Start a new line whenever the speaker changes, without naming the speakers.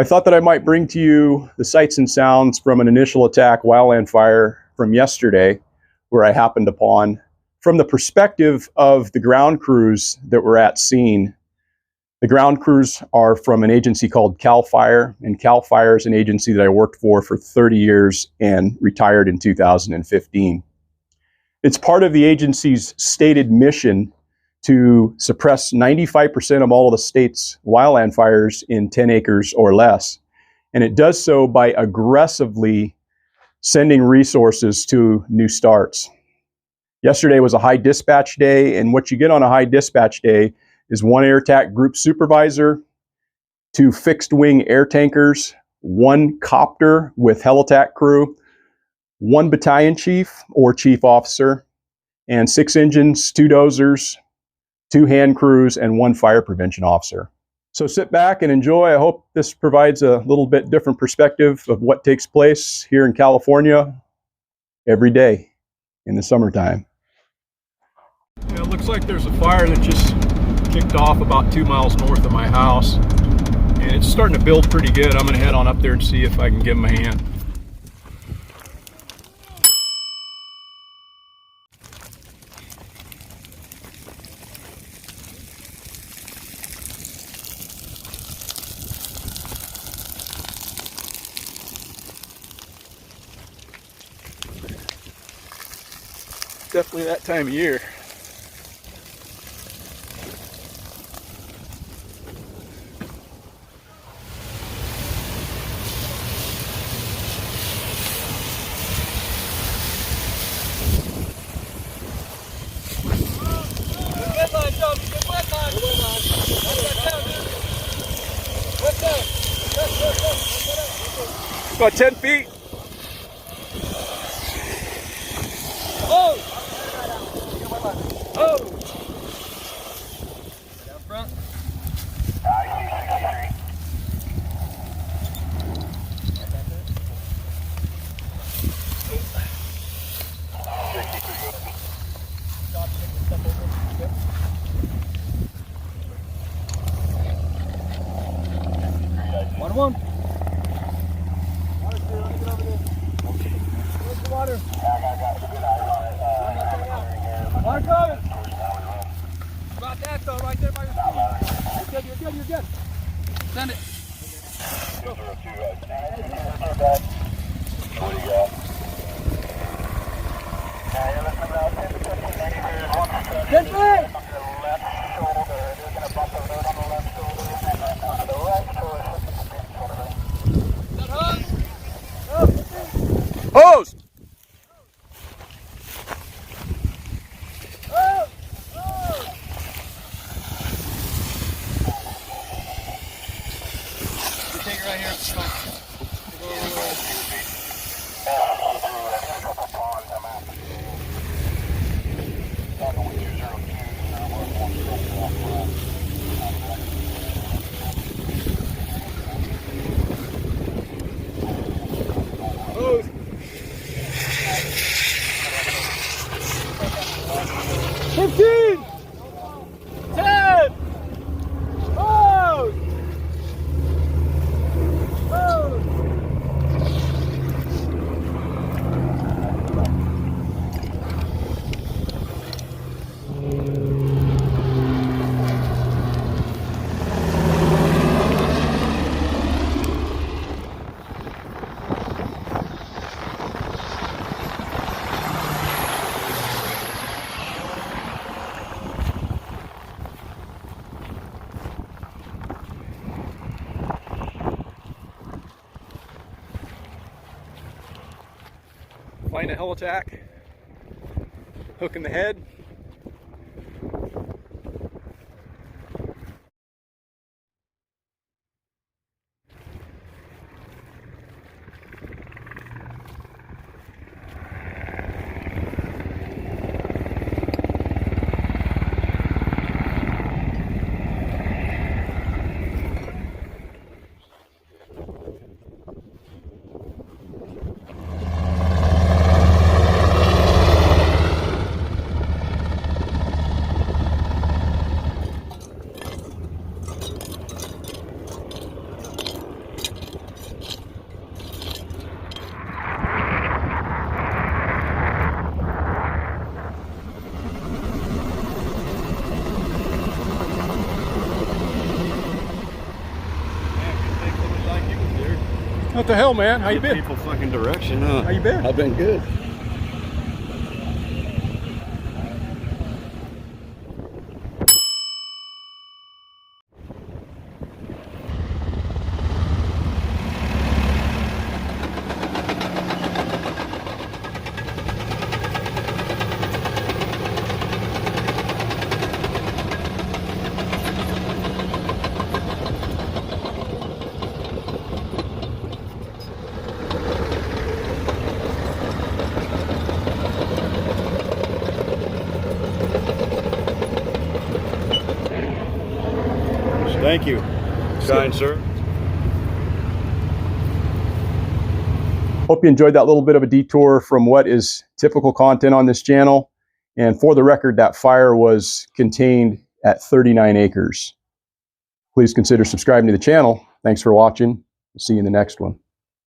I thought that I might bring to you the sights and sounds from an initial attack wildland fire from yesterday, where I happened upon, from the perspective of the ground crews that were at scene. The ground crews are from an agency called CALFIRE, and CALFIRE is an agency that I worked for 30 years and retired in 2015. It's part of the agency's stated mission to suppress 95% of all of the state's wildland fires in 10 acres or less. And it does so by aggressively sending resources to new starts. Yesterday was a high dispatch day, and what you get on a high dispatch day is one air attack group supervisor, 2 fixed wing air tankers, 1 copter with heli-tac crew, 1 battalion chief or chief officer, and 6 engines, 2 dozers, 2 hand crews, and 1 fire prevention officer. So sit back and enjoy. I hope this provides a little bit different perspective of what takes place here in California every day in the summertime.
Yeah, it looks like there's a fire that just kicked off about 2 miles north of my house, and it's starting to build pretty good. I'm going to head on up there and see if I can give them a hand. Definitely that time of year. About 10 feet. Oh! Oh! Down front. One. Where's the water? Water coming! About that though, right there by your feet. You're good. Send it. Go. What do you got? 10 feet! Hose! Take it right here. Hose! 15! 10! Hose! Find a heli-tac, hook in the head.
What the hell, man? How you been?
People fucking direction, huh?
How you been?
I've been good. Thank you, kind sir.
Hope you enjoyed that little bit of a detour from what is typical content on this channel. And for the record, that fire was contained at 39 acres. Please consider subscribing to the channel. Thanks for watching. See you in the next one.